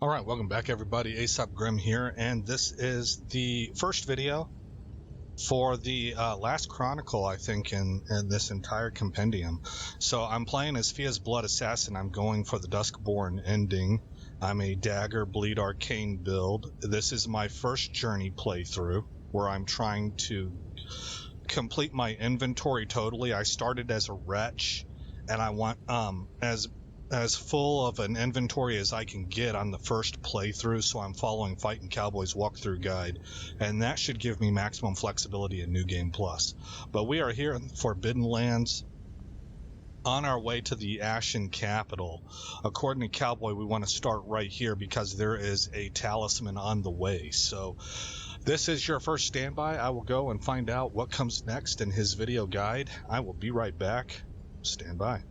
Alright, welcome back everybody, Aesop Grim here, and this is the first video for the last chronicle, I think, in this entire compendium. So I'm playing as Fia's Blood Assassin. I'm going for the Duskborn ending. I'm a Dagger Bleed Arcane build. This is my first journey playthrough, where I'm trying to complete my inventory totally. I started as a wretch, and I want as full of an inventory as I can get on the first playthrough, so I'm following Fighting Cowboy's walkthrough guide, and that should give me maximum flexibility in New Game Plus. But we are here in Forbidden Lands, on our way to the Ashen capital. According to Cowboy, we want to start right here because there is a talisman on the way. So this is your first standby. I will go and find out what comes next in his video guide. I will be right back. Stand by.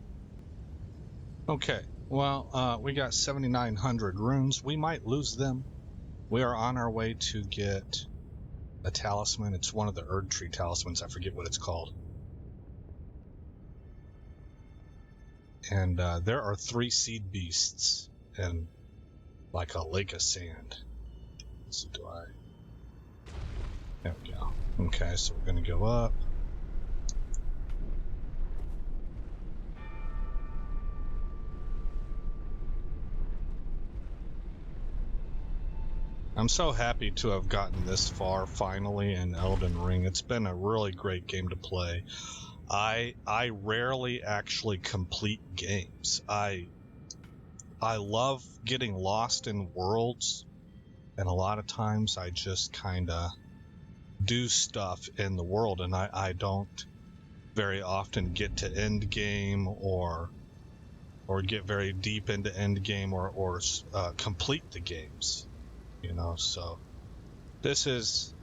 Okay, well, we got 7,900 runes. We might lose them. We are on our way to get a talisman. It's one of the Erd Tree talismans. I forget what it's called. And there are 3 seed beasts and like a lake of sand. Let's see, there we go. Okay, so we're going to go up. I'm so happy to have gotten this far finally in Elden Ring. It's been a really great game to play. I rarely actually complete games. I love getting lost in worlds, and a lot of times I just kind of do stuff in the world, and I don't very often get to end game or get very deep into end game or complete the games. You know, so this is,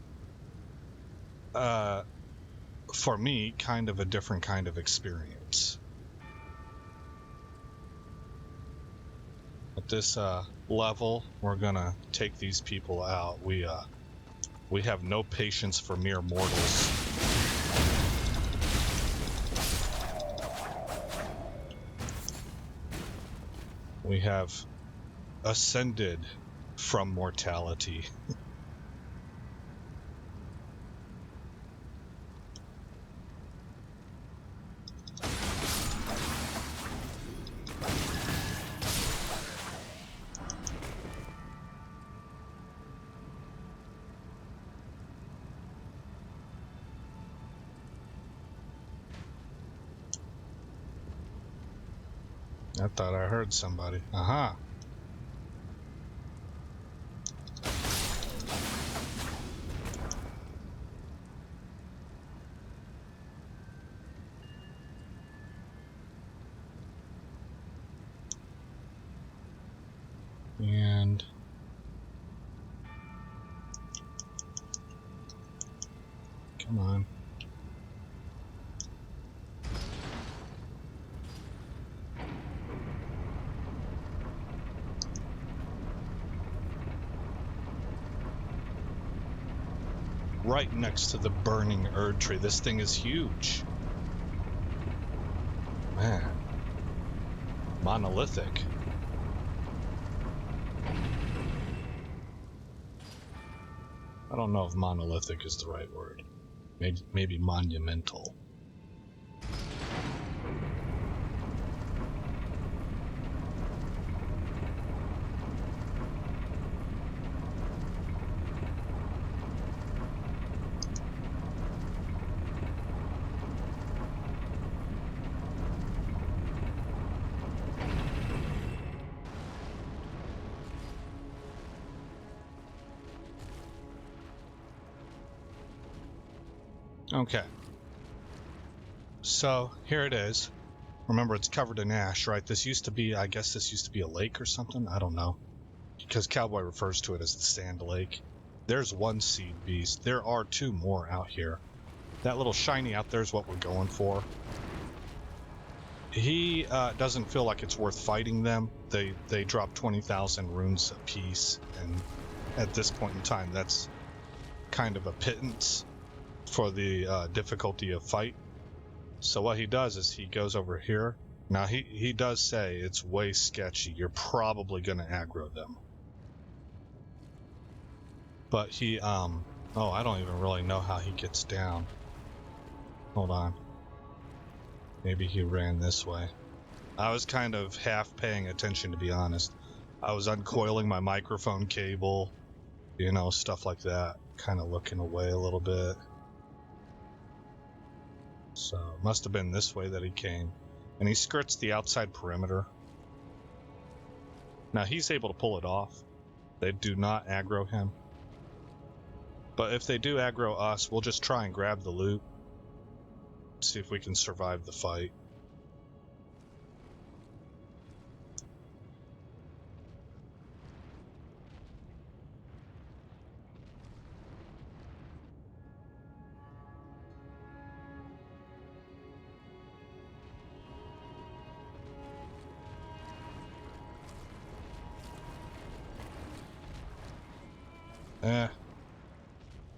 for me, kind of a different kind of experience. At this level, we're gonna take these people out. We have no patience for mere mortals. We have ascended from mortality. I thought I heard somebody. Aha. And come on. Right next to the burning Erd Tree. This thing is huge. Man. Monolithic. I don't know if monolithic is the right word. Maybe monumental. Okay, so here it is. Remember, it's covered in ash, right? This used to be, I guess this used to be a lake or something. I don't know, because Cowboy refers to it as the Sand Lake. There's 1 seed beast. There are 2 more out here. That little shiny out there is what we're going for. He doesn't feel like it's worth fighting them. They drop 20,000 runes apiece, and at this point in time, that's kind of a pittance for the difficulty of fight. So what he does is he goes over here Now, he does say it's way sketchy. You're probably going to aggro them. But he, oh, I don't even really know how he gets down. Hold on. Maybe he ran this way. I was kind of half paying attention, to be honest. I was uncoiling my microphone cable, you know, stuff like that. Kind of looking away a little bit. So, it must have been this way that he came. And he skirts the outside perimeter. Now, he's able to pull it off. They do not aggro him. But if they do aggro us, we'll just try and grab the loot. See if we can survive the fight.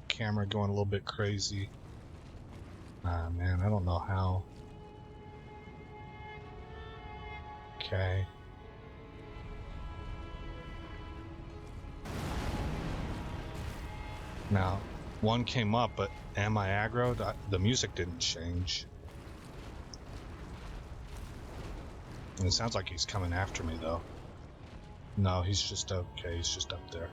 Camera going a little bit crazy. Ah, man, I don't know how. Okay. Now, one came up, but am I aggroed? The music didn't change. And it sounds like he's coming after me, though. No, he's just okay, he's just up there.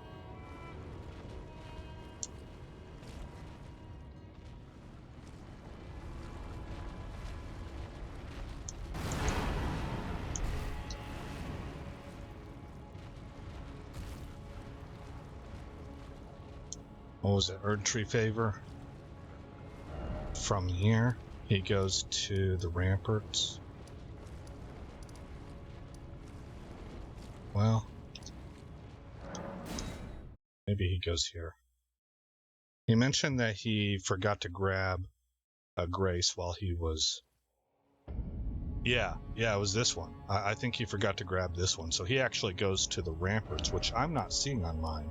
What was it? Erdtree favor? From here, he goes to the ramparts. Well, maybe he goes here. He mentioned that he forgot to grab a grace while he was... Yeah, it was this one. I think he forgot to grab this one. So he actually goes to the ramparts, which I'm not seeing on mine.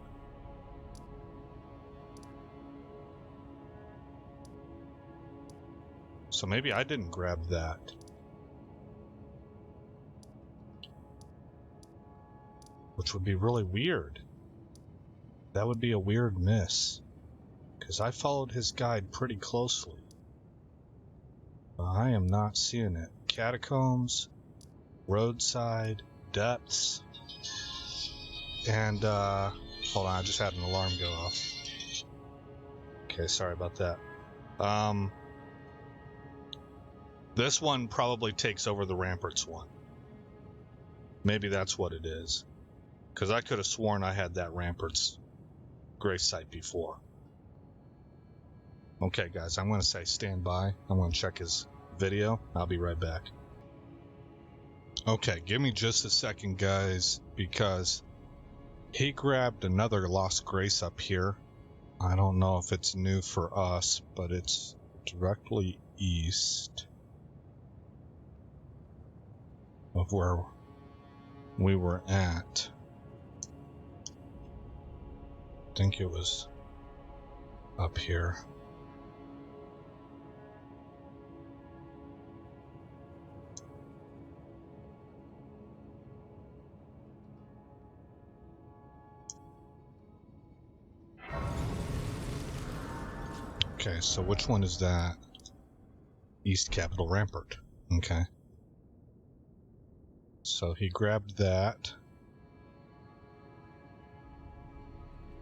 So maybe I didn't grab that. Which would be really weird. That would be a weird miss. Because I followed his guide pretty closely. I am not seeing it. Catacombs, roadside, depths, and hold on, I just had an alarm go off. Okay, sorry about that. This one probably takes over the ramparts one. Maybe that's what it is. Because I could have sworn I had that ramparts grace site before. Okay, guys, I'm going to say stand by. I'm going to check his video. I'll be right back. Okay, give me just a second, guys, because he grabbed another lost grace up here. I don't know if it's new for us, but it's directly east of where we were at. I think it was up here. Okay, so which one is that? East Capitol Rampart. Okay. So he grabbed that.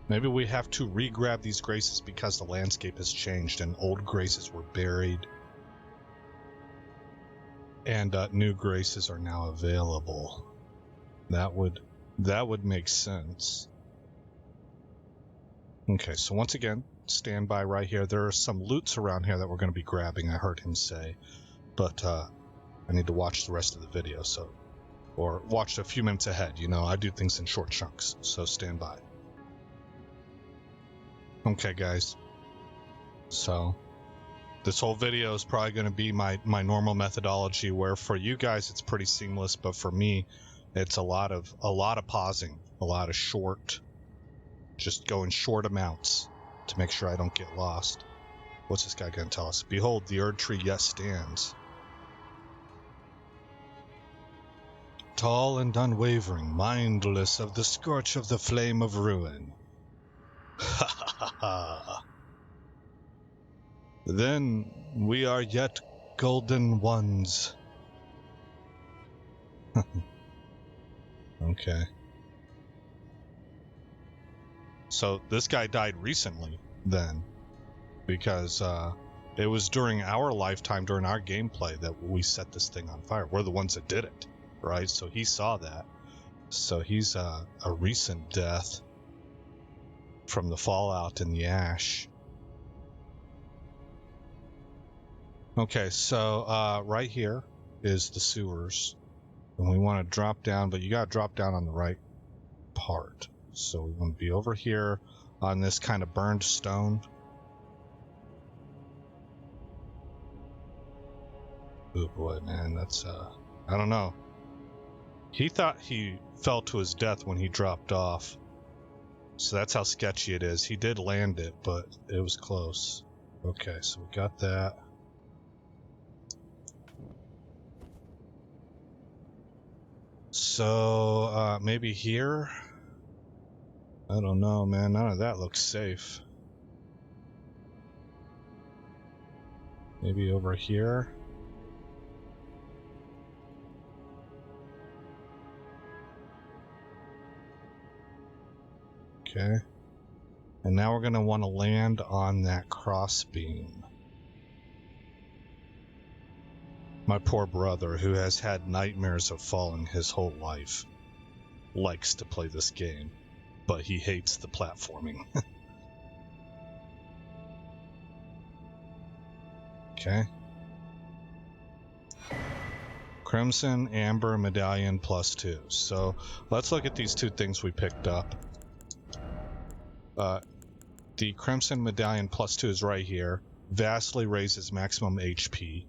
Maybe we have to re-grab these graces because the landscape has changed and old graces were buried. And new graces are now available. That would make sense. Okay, so once again, stand by right here. There are some loots around here that we're going to be grabbing, I heard him say. But I need to watch the rest of the video, so... Or watch a few minutes ahead, you know, I do things in short chunks, so stand by. Okay, guys. So, this whole video is probably going to be my normal methodology, where for you guys it's pretty seamless, but for me, it's a lot of pausing, a lot of short... Just go in short amounts to make sure I don't get lost. What's this guy going to tell us? Behold, the Erdtree yet stands. Tall and unwavering, mindless of the scorch of the flame of ruin. ha ha. Then we are yet golden ones. Okay. So this guy died recently then, because it was during our lifetime, during our gameplay, that we set this thing on fire. We're the ones that did it, right? So he saw that. So he's a recent death from the fallout in the ash. Okay, so right here is the sewers, and we want to drop down, but you got to drop down on the right part. So we want to be over here on this kind of burned stone. Oh boy, man, that's I don't know. He thought he fell to his death when he dropped off. So that's how sketchy it is. He did land it, but it was close. Okay, so we got that. So maybe here? I don't know, man. None of that looks safe. Maybe over here? Okay. And now we're going to want to land on that crossbeam. My poor brother, who has had nightmares of falling his whole life, likes to play this game, but he hates the platforming. Okay. Crimson Amber Medallion +2. So let's look at these two things we picked up. The Crimson Medallion +2 is right here. Vastly raises maximum HP.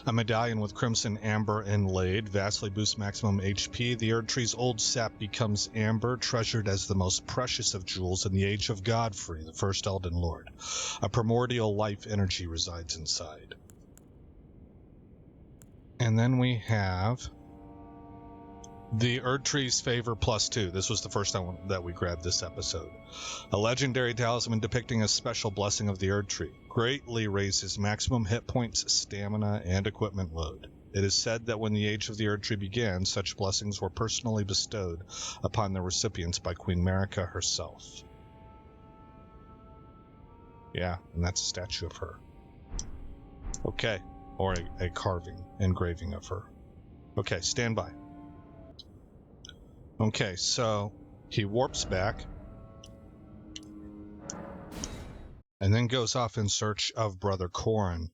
A medallion with Crimson Amber inlaid vastly boosts maximum HP. The Erd Tree's old sap becomes amber, treasured as the most precious of jewels in the age of Godfrey, the first Elden Lord. A primordial life energy resides inside. And then we have the Erd Tree's Favor +2. This was the first time that we grabbed this episode. A legendary talisman depicting a special blessing of the Erd Tree. Greatly raises maximum hit points, stamina, and equipment load. It is said that when the age of the Erd Tree began, such blessings were personally bestowed upon the recipients by Queen Marika herself. Yeah, and that's a statue of her. Okay, or a carving, engraving of her. Okay, stand by. Okay, so he warps back and then goes off in search of Brother Corhyn,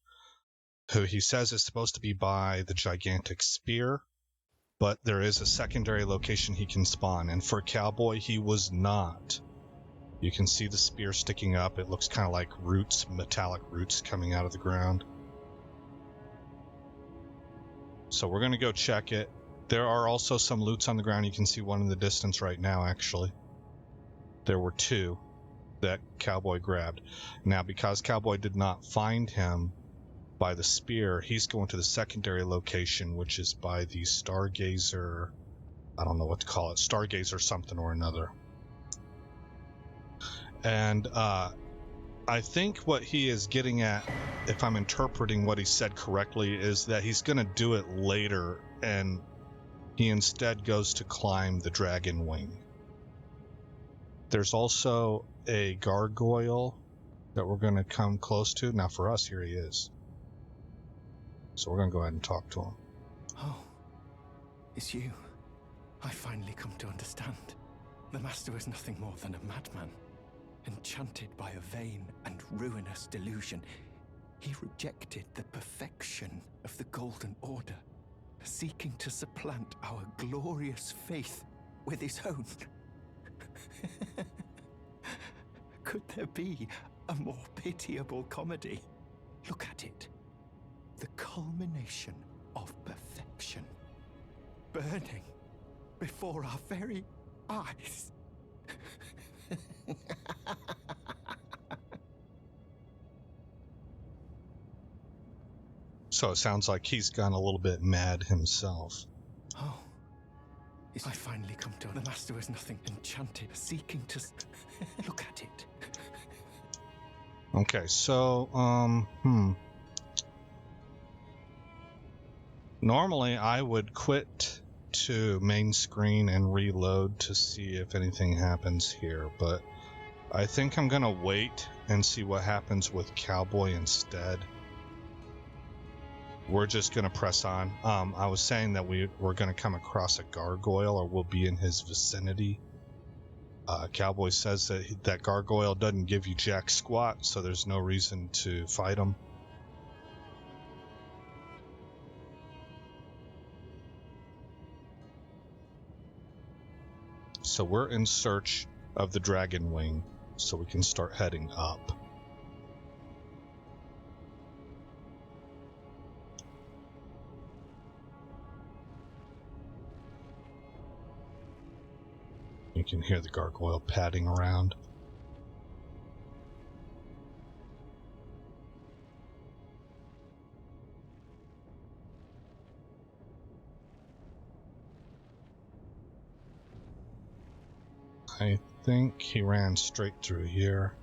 who he says is supposed to be by the gigantic spear, but there is a secondary location he can spawn, and for Cowboy, he was not. You can see the spear sticking up. It looks kind of like roots, metallic roots coming out of the ground. So we're going to go check it. There are also some loots on the ground. You can see one in the distance right now, actually. There were two that Cowboy grabbed. Now, because Cowboy did not find him by the spear, he's going to the secondary location, which is by the Stargazer. I don't know what to call it. Stargazer something or another. And I think what he is getting at, if I'm interpreting what he said correctly, is that he's going to do it later, and he instead goes to climb the dragon wing. There's also a gargoyle that we're going to come close to. Now for us, here he is. So we're going to go ahead and talk to him. Oh, it's you. I finally come to understand. The Master was nothing more than a madman. Enchanted by a vain and ruinous delusion, he rejected the perfection of the Golden Order, seeking to supplant our glorious faith with his own. Could there be a more pitiable comedy? Look at it. The culmination of perfection, burning before our very eyes. So it sounds like he's gone a little bit mad himself. Oh, I finally come to... The Master is nothing enchanted, seeking to... Look at it. Okay, so, normally I would quit to main screen and reload to see if anything happens here, but I think I'm gonna wait and see what happens with Cowboy instead. We're just gonna press on. I was saying that we're gonna come across a gargoyle, or we'll be in his vicinity. Cowboy says that that gargoyle doesn't give you jack squat, so there's no reason to fight him. So we're in search of the dragon wing, so we can start heading up. You can hear the gargoyle padding around. I think he ran straight through here.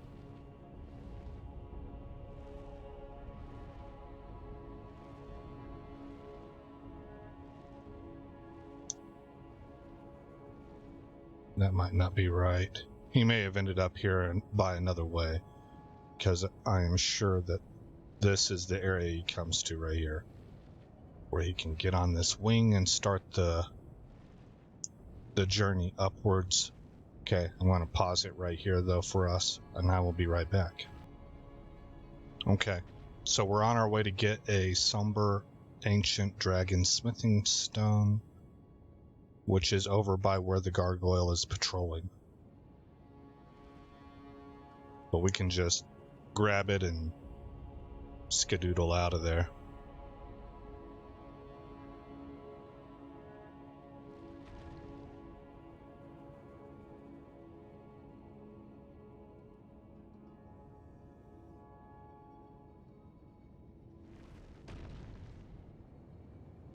That might not be right. He may have ended up here and by another way, because I am sure that this is the area he comes to right here, where he can get on this wing and start the journey upwards. Okay, I'm going to pause it right here though for us, and I will be right back. Okay, so we're on our way to get a somber ancient dragon smithing stone, which is over by where the gargoyle is patrolling. But we can just grab it and skedoodle out of there.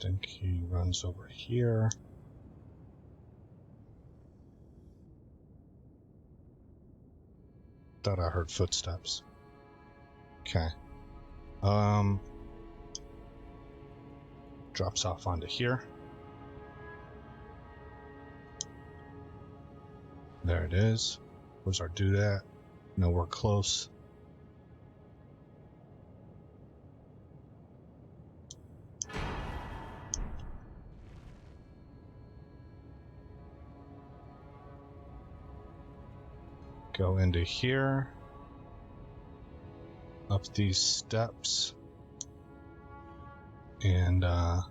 I think he runs over here. Thought I heard footsteps. Okay. Drops off onto here. There it is. Where's our doodad? Nowhere close. Go into here. Up these steps. And, oh.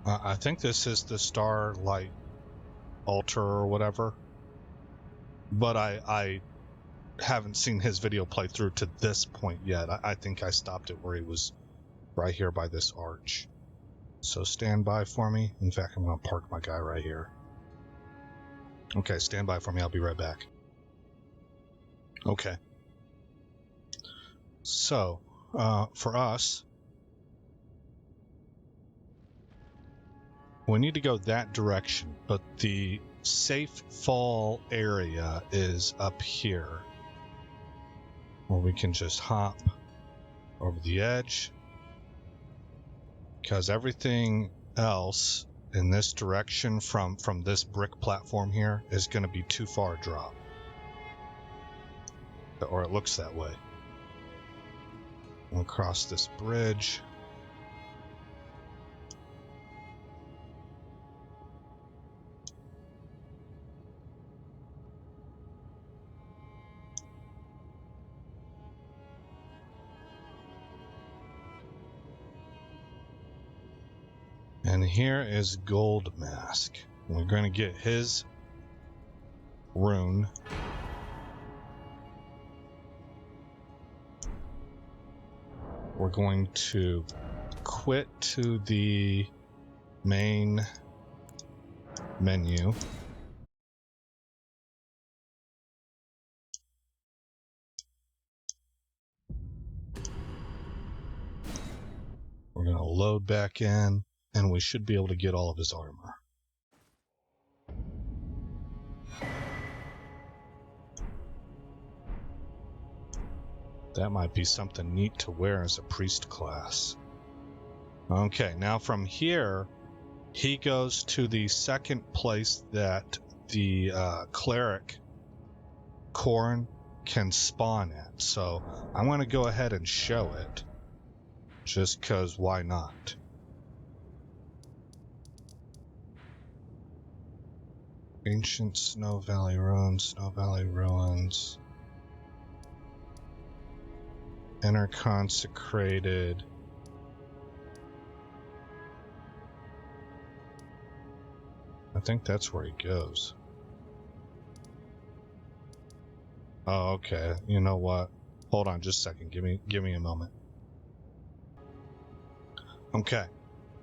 I think this is the Starlight Altar or whatever, but I haven't seen his video play through to this point yet. I think I stopped it where he was right here by this arch. So stand by for me. In fact, I'm going to park my guy right here. Okay, stand by for me. I'll be right back. Okay. So, for us, we need to go that direction, but the safe fall area is up here, where we can just hop over the edge, because everything else in this direction from this brick platform here is going to be too far a drop, or it looks that way. We'll cross this bridge. And here is Gold Mask. We're going to get his rune. We're going to quit to the main menu. We're going to load back in, and we should be able to get all of his armor. That might be something neat to wear as a priest class. Okay, now from here, he goes to the second place that the cleric Corhyn can spawn at. So I'm going to go ahead and show it, just because why not? Ancient Snow Valley Ruins, Enter Consecrated. I think that's where he goes. Oh, okay. You know what? Hold on just a second. Give me a moment. Okay.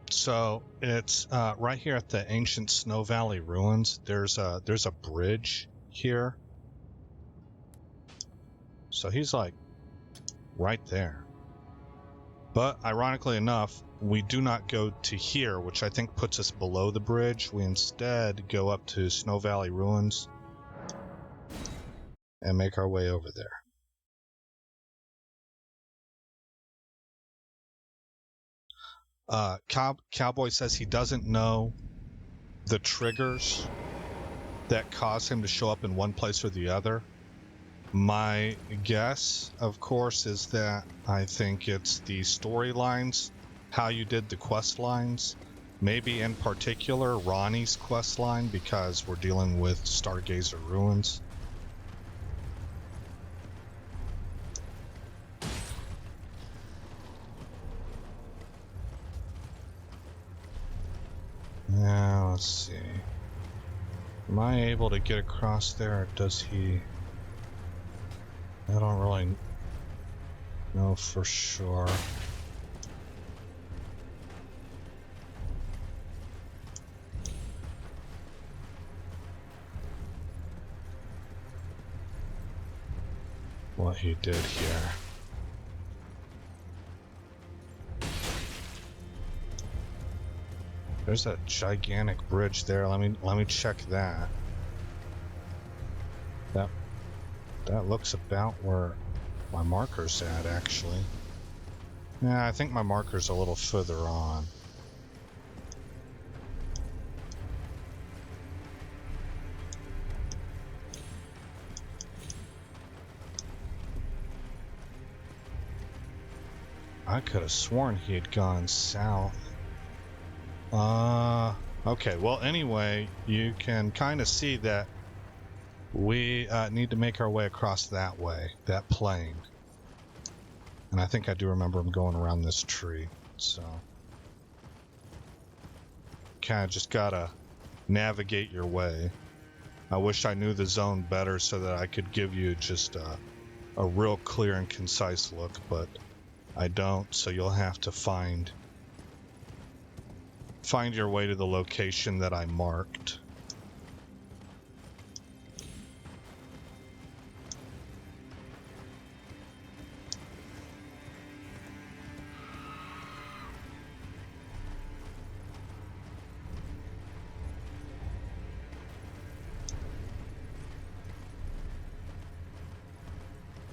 So it's right here at the ancient Snow Valley Ruins. There's a bridge here. So he's like right there. But ironically enough, we do not go to here, which I think puts us below the bridge. We instead go up to Snow Valley Ruins and make our way over there. Cowboy says he doesn't know the triggers that cause him to show up in one place or the other. My guess, of course, is that I think it's the storylines, how you did the quest lines, maybe in particular Ronnie's quest line, because we're dealing with Stargazer Ruins. Now, let's see. Am I able to get across there, or does he... I don't really know for sure. What he did here. There's a gigantic bridge there. Let me check that. That looks about where my marker's at, actually. Yeah, I think my marker's a little further on. I could have sworn he had gone south. Okay, well, anyway, you can kind of see that we need to make our way across that way, that plane. And I think I do remember him going around this tree, so... kind of just gotta navigate your way. I wish I knew the zone better so that I could give you just a real clear and concise look, but I don't, so you'll have to find your way to the location that I marked.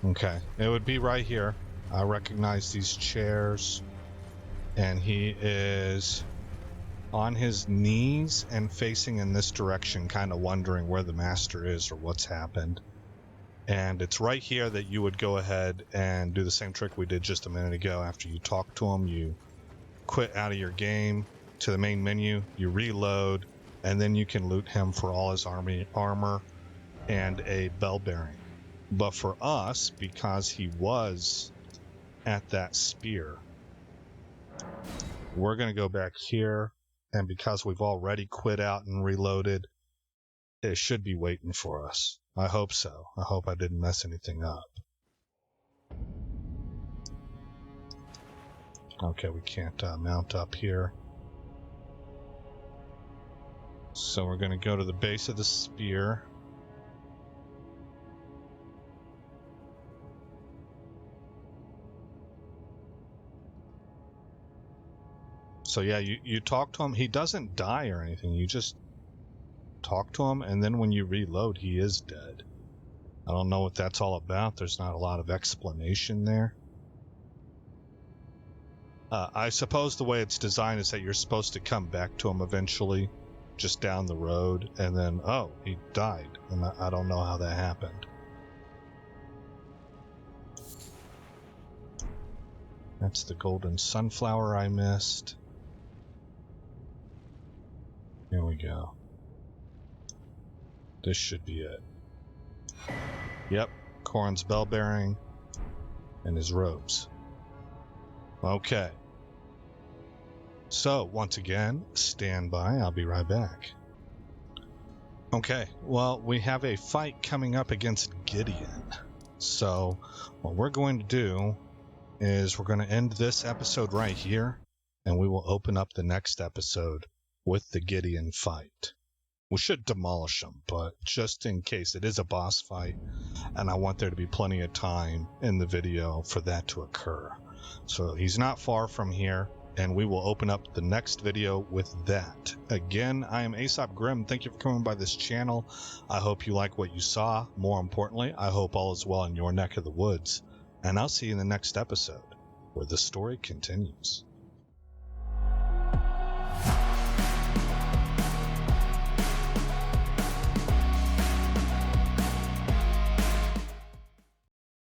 Okay, it would be right here. I recognize these chairs, and he is on his knees and facing in this direction, kind of wondering where the master is or what's happened. And it's right here that you would go ahead and do the same trick we did just a minute ago. After you talk to him, you quit out of your game to the main menu, you reload, and then you can loot him for all his armor and a bell bearing. But for us, because he was at that spear, we're going to go back here, and because we've already quit out and reloaded, it should be waiting for us. I hope so. I hope I didn't mess anything up. Okay, we can't mount up here. So we're going to go to the base of the spear. So yeah, you talk to him. He doesn't die or anything. You just talk to him, and then when you reload, he is dead. I don't know what that's all about. There's not a lot of explanation there. I suppose the way it's designed is that you're supposed to come back to him eventually, just down the road, and then, oh, he died. And I don't know how that happened. That's the golden sunflower I missed. Here we go. This should be it. Yep, Corhyn's bell bearing and his robes. Okay. So, once again, stand by. I'll be right back. Okay, well, we have a fight coming up against Gideon. So, what we're going to do is we're going to end this episode right here, and we will open up the next episode with the Gideon fight. We should demolish him, but just in case, it is a boss fight, and I want there to be plenty of time in the video for that to occur. So he's not far from here, and we will open up the next video with that. Again, I am Aesop Grimm. Thank you for coming by this channel. I hope you like what you saw. More importantly, I hope all is well in your neck of the woods. And I'll see you in the next episode, where the story continues.